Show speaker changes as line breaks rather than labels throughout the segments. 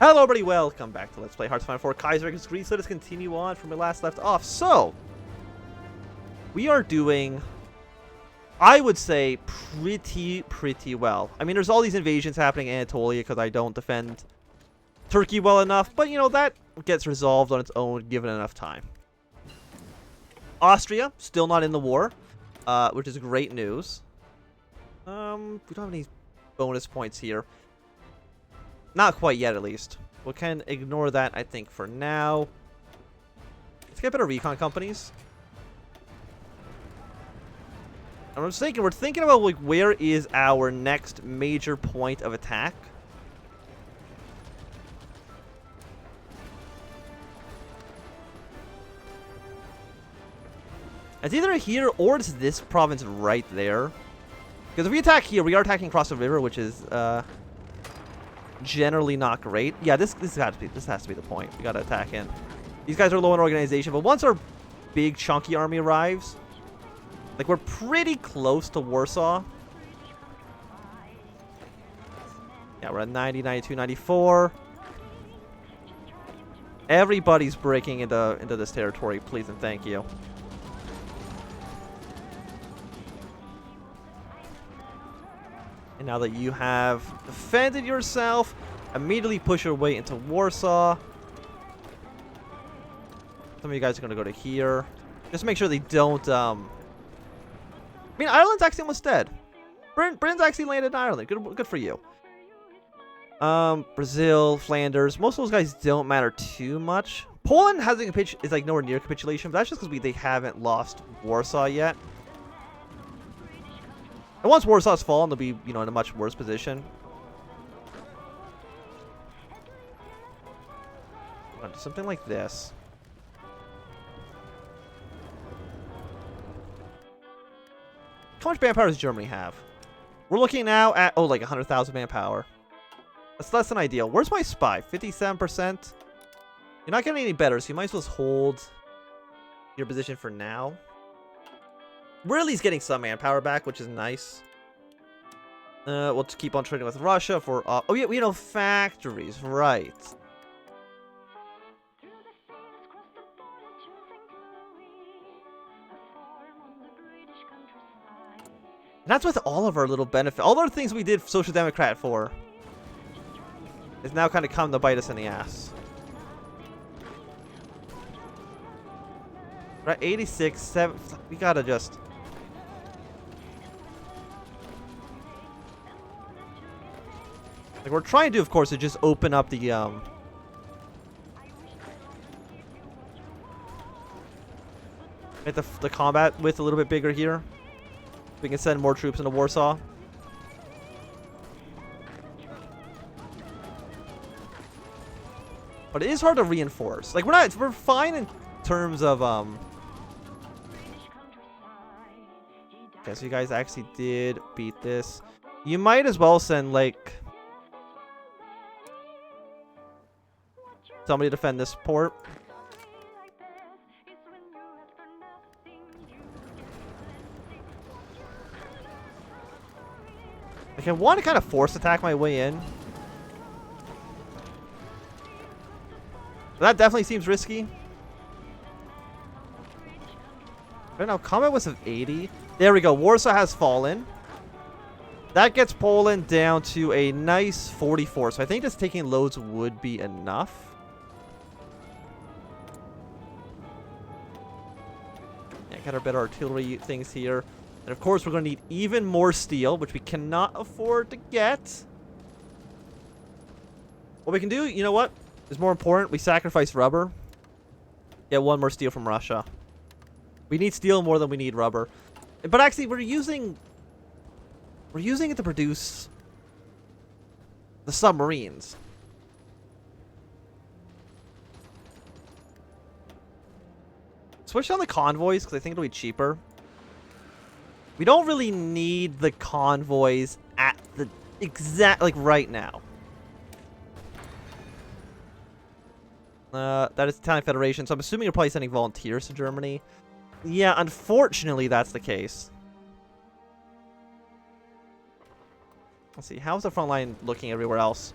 Hello everybody, welcome back to Let's Play Hearts of Iron IV Kaiserreich Greece. Let us continue on from where we last left off. So, we are doing, I would say, pretty well. I mean, there's all these invasions happening in Anatolia because I don't defend Turkey well enough. But, you know, that gets resolved on its own given enough time. Austria, still not in the war, which is great news. We don't have any bonus points here. Not quite yet, at least. We can ignore that, I think, for now. Let's get better recon companies. And we're thinking about, like, where is our next major point of attack? It's either here or it's this province right there. Because if we attack here, we are attacking across the river, which is, generally not great. Yeah, this has to be the point. We gotta attack in. These guys are low in organization, but once our big chunky army arrives, like, we're pretty close to Warsaw. Yeah, we're at 90, 92, 94. Everybody's breaking into this territory, please and thank you. And now that you have defended yourself, immediately push your way into Warsaw. Some of you guys are going to go to here. Just make sure they don't... I mean, Ireland's actually almost dead. Britain's actually landed in Ireland. Good for you. Brazil, Flanders. Most of those guys don't matter too much. Poland is like nowhere near capitulation, but that's just because they haven't lost Warsaw yet. And once Warsaw's fallen, they'll be, you know, in a much worse position. Something like this. How much manpower does Germany have? We're looking now at, oh, like 100,000 manpower. That's less than ideal. Where's my spy? 57%? You're not getting any better, so you might as well hold your position for now. We're at least getting some manpower back, which is nice. We'll just keep on trading with Russia for... oh, yeah, you know, factories, right. And that's with all of our little benefit. All the things we did Social Democrat for is now kind of come to bite us in the ass. We're at 86, 7... We gotta just... Like, we're trying to do, of course, is just open up the, make the combat width a little bit bigger here. We can send more troops into Warsaw. But it is hard to reinforce. Like, we're fine in terms of, okay, so you guys actually did beat this. You might as well send, like, somebody to defend this port. Like, I want to kind of force attack my way in. But that definitely seems risky. Right now, combat was of 80. There we go. Warsaw has fallen. That gets Poland down to a nice 44. So I think just taking loads would be enough. Got our better artillery things here. And of course, we're going to need even more steel, which we cannot afford to get. What we can do, you know what, is more important. We sacrifice rubber. Get one more steel from Russia. We need steel more than we need rubber. But actually, we're using it to produce the submarines. Switch on the convoys because I think it'll be cheaper. We don't really need the convoys at the exact, like, right now. That is Italian Federation, so I'm assuming you're probably sending volunteers to Germany. Yeah, unfortunately, that's the case. Let's see, how's the front line looking everywhere else?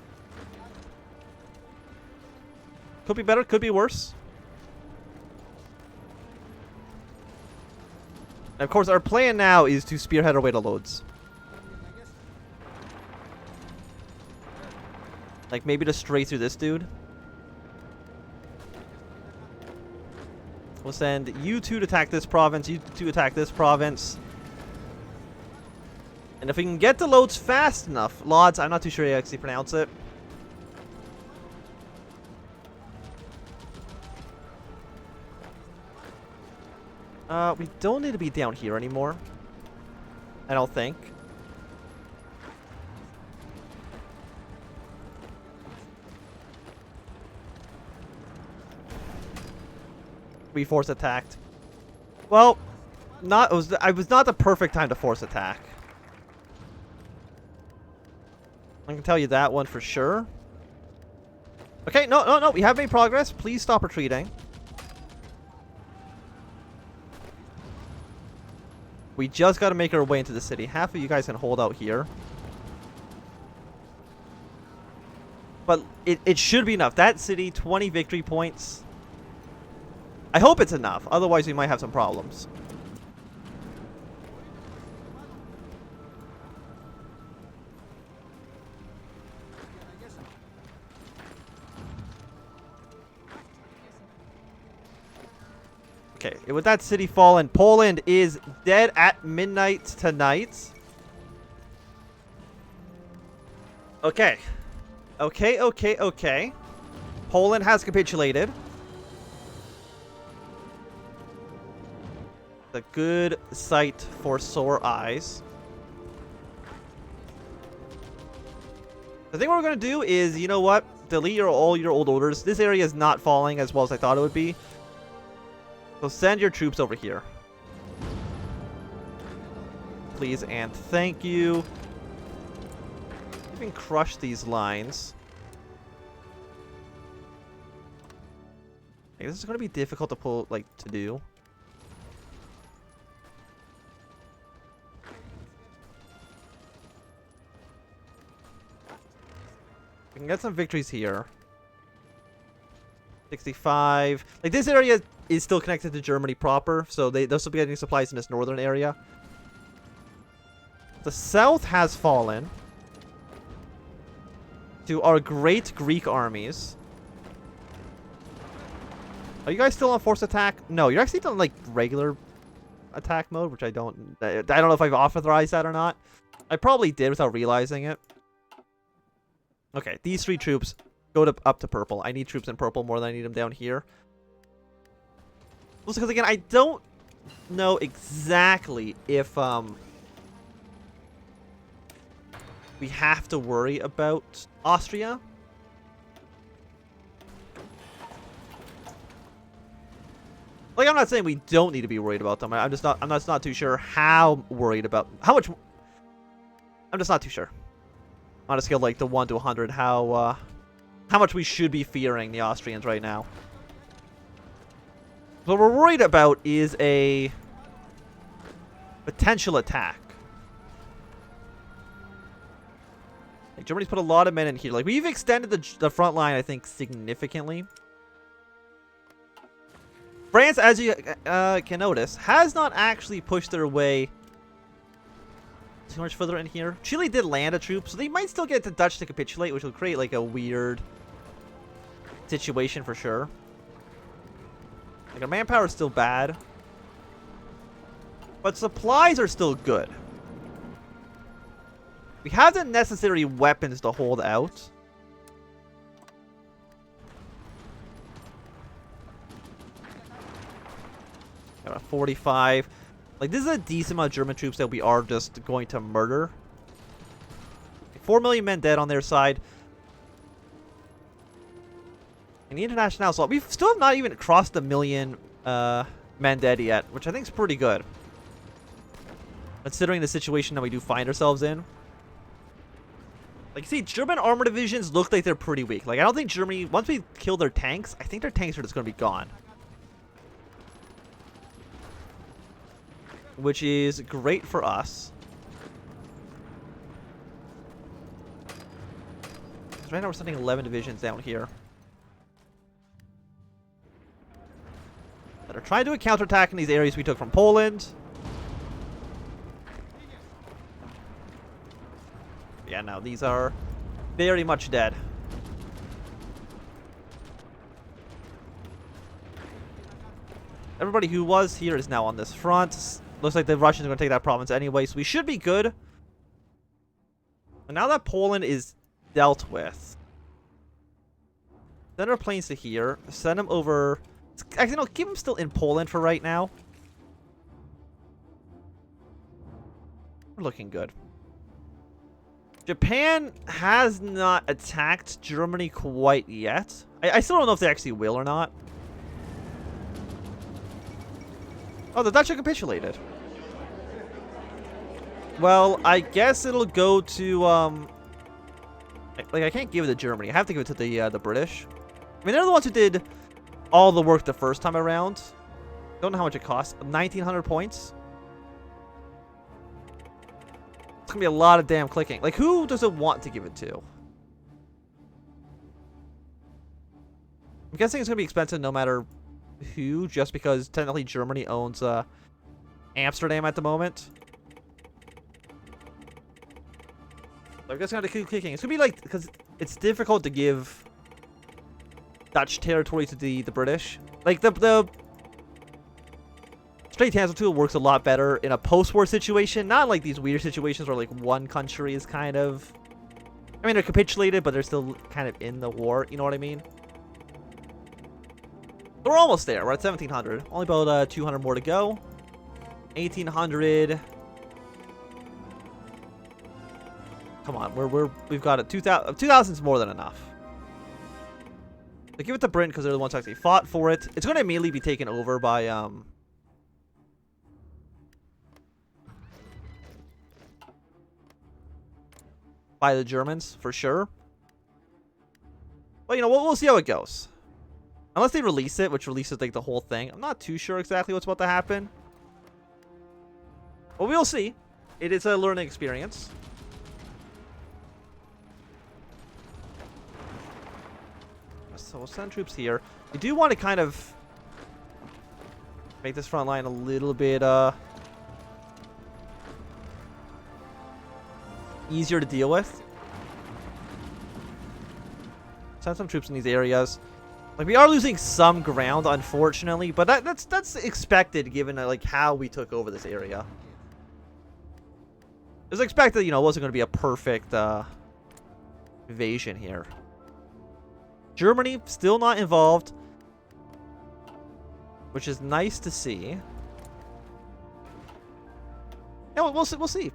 Could be better, could be worse. And of course, our plan now is to spearhead our way to loads. Like, maybe just straight through this dude. We'll send you two to attack this province, you two attack this province. And if we can get to loads fast enough, Lods, I'm not too sure you actually pronounce it. We don't need to be down here anymore. I don't think. We force attacked. Well, it was not the perfect time to force attack. I can tell you that one for sure. Okay, no, we have made progress. Please stop retreating. We just got to make our way into the city. Half of you guys can hold out here. But it should be enough. That city, 20 victory points. I hope it's enough. Otherwise, we might have some problems. Okay, with that city fallen, Poland is dead at midnight tonight. Okay. Okay. Poland has capitulated. A good sight for sore eyes. The thing we're going to do is, you know what? Delete all your old orders. This area is not falling as well as I thought it would be. So send your troops over here. Please and thank you. You can crush these lines. Okay, this is going to be difficult to pull, to do. We can get some victories here. 65. Like, this area is still connected to Germany proper, so they'll still be getting supplies in this northern area. The south has fallen to our great Greek armies. Are you guys still on force attack? No, you're actually on, regular attack mode, which I don't know if I've authorized that or not. I probably did without realizing it. Okay, these three troops go up to purple. I need troops in purple more than I need them down here. Also, because again, I don't know exactly if we have to worry about Austria. Like, I'm not saying we don't need to be worried about them. I'm just not too sure how worried about how much. I'm just not too sure. On a scale like the 1 to 100, how much we should be fearing the Austrians right now. What we're worried about is a potential attack. Like, Germany's put a lot of men in here. Like, we've extended the front line, I think, significantly. France, as you can notice, has not actually pushed their way too much further in here. Chile did land a troop, so they might still get the Dutch to capitulate, which will create, like, a weird situation for sure. Like, our manpower is still bad. But supplies are still good. We have the necessary weapons to hold out. Got a 45. Like, this is a decent amount of German troops that we are just going to murder. 4 million men dead on their side. And the international assault, we still have not even crossed the million men dead yet, which I think is pretty good, considering the situation that we do find ourselves in. Like, you see, German armor divisions look like they're pretty weak. Like, I don't think Germany, once we kill their tanks, I think their tanks are just going to be gone. Which is great for us. Because right now we're sending 11 divisions down here. trying to do a counterattack in these areas we took from Poland. Yeah, no, these are very much dead. Everybody who was here is now on this front. Looks like the Russians are going to take that province anyway, so we should be good. And now that Poland is dealt with, send our planes to here. Send them over. Actually, no, keep them still in Poland for right now. We're looking good. Japan has not attacked Germany quite yet. I still don't know if they actually will or not. Oh, the Dutch have capitulated. Well, I guess it'll go to, like, I can't give it to Germany. I have to give it to the British. I mean, they're the ones who did all the work the first time around. Don't know how much it costs. 1,900 points. It's gonna be a lot of damn clicking. Like, who does it want to give it to? I'm guessing it's gonna be expensive no matter who, just because technically Germany owns Amsterdam at the moment. So I guess I'm gonna keep clicking. It's gonna be like, because it's difficult to give Dutch territory to the British. Like the straight transfer tool works a lot better in a post-war situation, not like these weird situations where like one country is kind of, I mean, they're capitulated, but they're still kind of in the war. You know what I mean? We're almost there. We're at 1,700. Only about 200 more to go. 1,800. Come on, we've got it. 2,000 is more than enough. They give it to Britain because they're the ones who actually fought for it. It's going to immediately be taken over by the Germans for sure. But you know, we'll see how it goes. Unless they release it, which releases like the whole thing. I'm not too sure exactly what's about to happen. But we'll see. It is a learning experience. So we'll send troops here. We do want to kind of make this front line a little bit easier to deal with. Send some troops in these areas. Like, we are losing some ground, unfortunately, but that's expected given like how we took over this area. It was expected, you know, it wasn't going to be a perfect invasion here. Germany still not involved, which is nice to see. Yeah, we'll see. We'll see.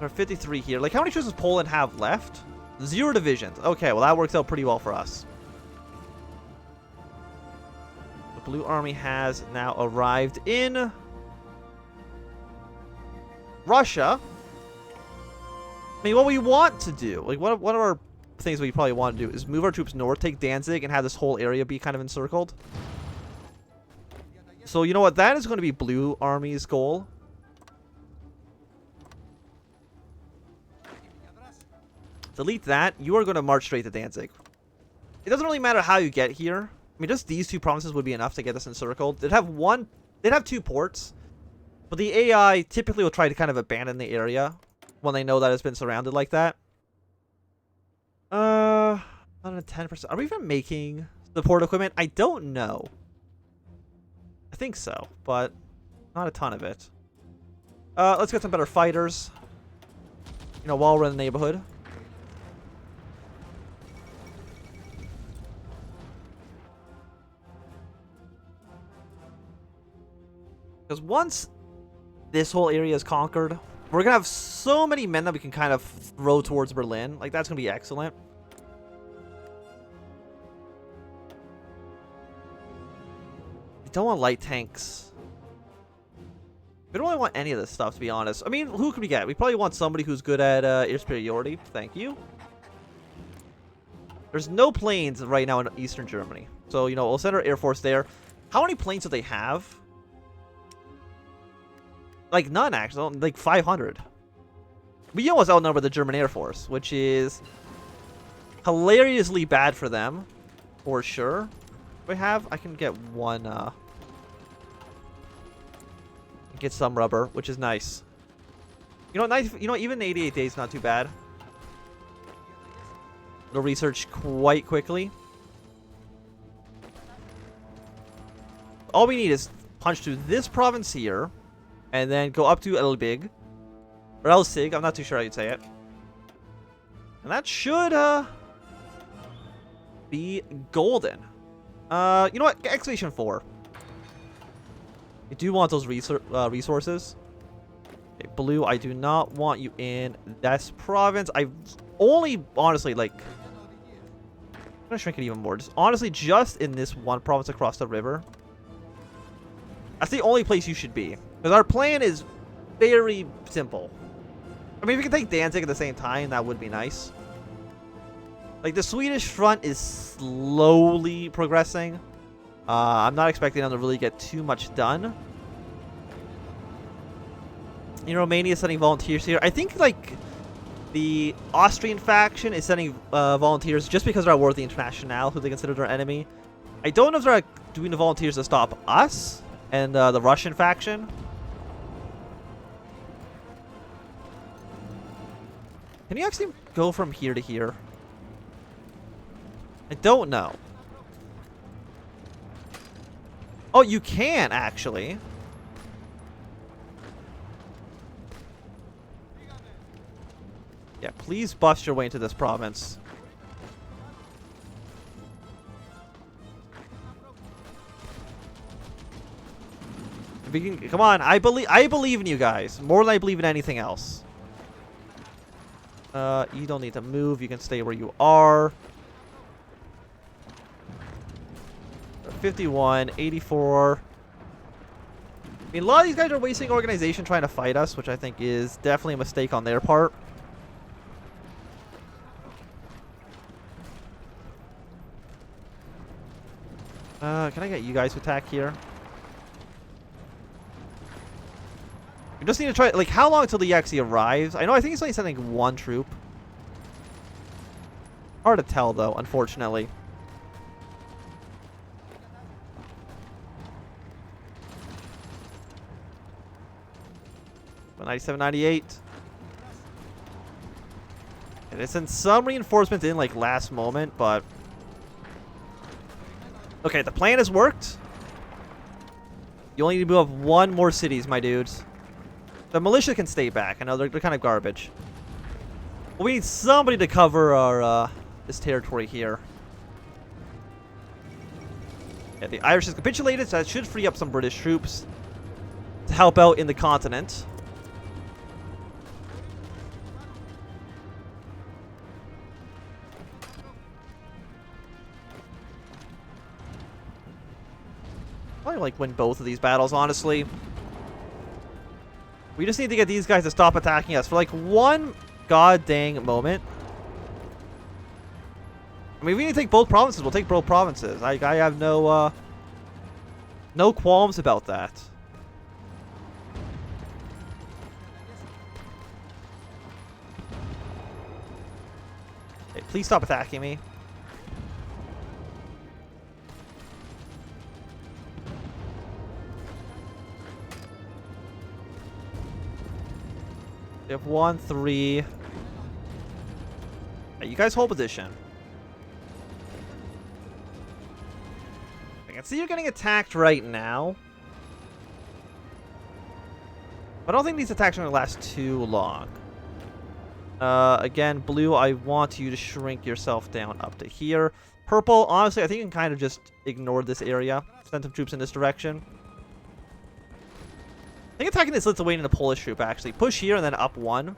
We're 53 here. Like, how many troops does Poland have left? 0 divisions. Okay, well, that works out pretty well for us. The Blue Army has now arrived in Russia. I mean, what we want to do, like, one of our things we probably want to do is move our troops north, take Danzig, and have this whole area be kind of encircled. So, you know what? That is going to be Blue Army's goal. Delete that. You are going to march straight to Danzig. It doesn't really matter how you get here. I mean, just these 2 provinces would be enough to get this encircled. They'd have 2 ports, but the AI typically will try to kind of abandon the area when they know that it's been surrounded like that. 10%. Are we even making support equipment? I don't know. I think so, but not a ton of it. Let's get some better fighters. You know, while we're in the neighborhood. Because once this whole area is conquered, we're going to have so many men that we can kind of throw towards Berlin. Like, that's going to be excellent. We don't want light tanks. We don't really want any of this stuff, to be honest. I mean, who could we get? We probably want somebody who's good at air superiority. Thank you. There's no planes right now in Eastern Germany. So, you know, we'll send our Air Force there. How many planes do they have? Like, none, actually. Like, 500. We almost outnumber the German Air Force, which is hilariously bad for them, for sure. I can get one, get some rubber, which is nice. You know, nice. You know, even 88 days not too bad. We'll research quite quickly. All we need is punch through this province here, and then go up to Elbig, or Elsig. I'm not too sure how you'd say it. And that should be golden. You know what? Excavation 4. I do want those resources. Okay, blue, I do not want you in this province. I only, honestly, like... I'm going to shrink it even more. Just honestly, just in this one province across the river. That's the only place you should be. Because our plan is very simple. I mean, if we can take Danzig at the same time, that would be nice. Like, the Swedish front is slowly progressing. I'm not expecting them to really get too much done. You know, Romania is sending volunteers here. I think, like, the Austrian faction is sending volunteers just because they're at war with the Internationale, who they consider their enemy. I don't know if they're doing the volunteers to stop us and the Russian faction. Can you actually go from here to here? I don't know. Oh, you can, actually. Yeah, please bust your way into this province. If we can, come on, I believe in you guys. More than I believe in anything else. You don't need to move. You can stay where you are. 51, 84. I mean, a lot of these guys are wasting organization trying to fight us, which I think is definitely a mistake on their part. Can I get you guys to attack here? We just need to try, like, how long until he actually arrives? I know, I think he's only sending one troop. Hard to tell, though, unfortunately. But 97, 98. And they sent some reinforcements in, like, last moment, but... Okay, the plan has worked. You only need to move up one more cities, my dudes. The militia can stay back. I know they're kind of garbage. But we need somebody to cover our this territory here. Yeah, the Irish has capitulated, so that should free up some British troops to help out in the continent. Probably like win both of these battles, honestly. We just need to get these guys to stop attacking us for like one god dang moment. I mean, if we need to take both provinces, we'll take both provinces. I have no no qualms about that. Okay, please stop attacking me. We have 1, 3. Hey, you guys hold position. I can see you're getting attacked right now. But I don't think these attacks are going to last too long. Again, blue, I want you to shrink yourself down up to here. Purple, honestly, I think you can kind of just ignore this area. Send some troops in this direction. I think attacking this Lithuanian and Polish troop, actually. Push here and then up one.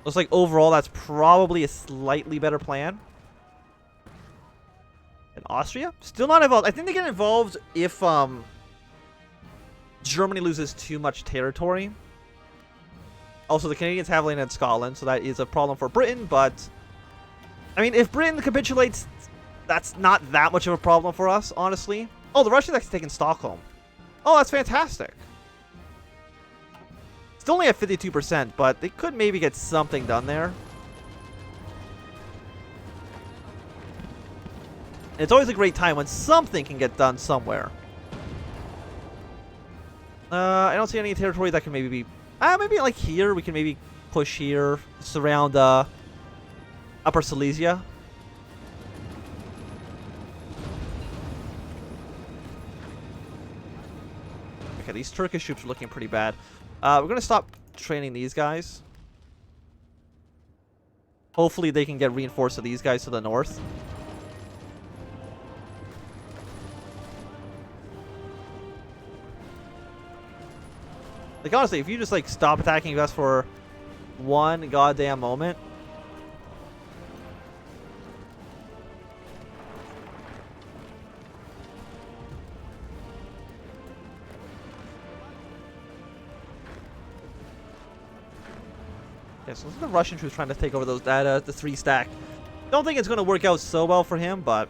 Looks like overall that's probably a slightly better plan. And Austria? Still not involved. I think they get involved if Germany loses too much territory. Also, the Canadians have land in Scotland, so that is a problem for Britain, but... I mean, if Britain capitulates, that's not that much of a problem for us, honestly. Oh, the Russians actually taken Stockholm. Oh, that's fantastic. Still only at 52%, but they could maybe get something done there. It's always a great time when something can get done somewhere. I don't see any territory that can maybe be... maybe like here, we can maybe push here, surround Upper Silesia. Okay, these Turkish troops are looking pretty bad. We're going to stop training these guys. Hopefully they can get reinforced to these guys to the north. Like, honestly, if you just, like, stop attacking us for one goddamn moment. Yeah, so this is the Russian troops trying to take over those the 3 stack. Don't think it's going to work out so well for him, but...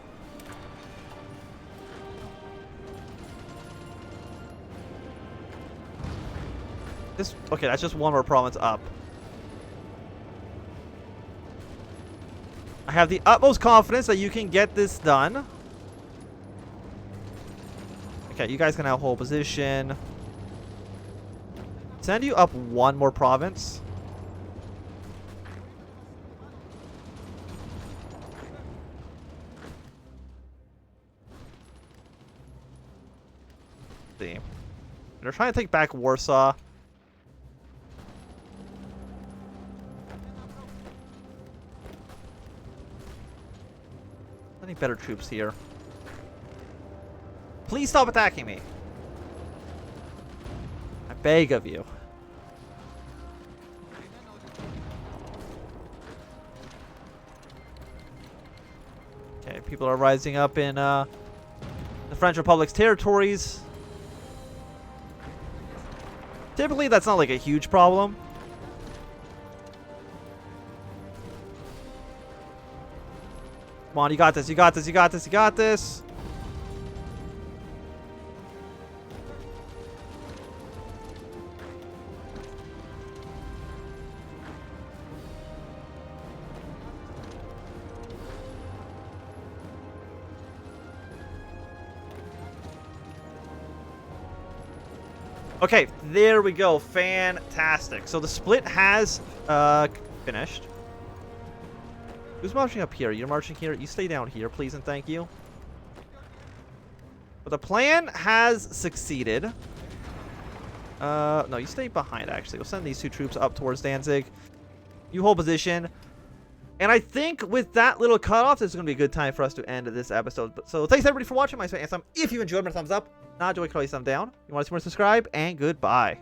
Okay, that's just one more province up. I have the utmost confidence that you can get this done. Okay, you guys can now hold position. Send you up one more province. See. They're trying to take back Warsaw. Any better troops here? Please stop attacking me. I beg of you. Okay, people are rising up in the French Republic's territories. Typically, that's not like a huge problem. Come on, you got this, you got this, you got this, you got this. Okay, there we go. Fantastic. So the split has finished. Who's marching up here? You're marching here. You stay down here, please and thank you. But the plan has succeeded. No, you stay behind, actually. We'll send these 2 troops up towards Danzig. You hold position. And I think with that little cutoff, this is going to be a good time for us to end this episode. So thanks, everybody, for watching. My name is Ansem. If you enjoyed, my thumbs up. Not enjoy, thumb down. You want to see more, subscribe. And goodbye.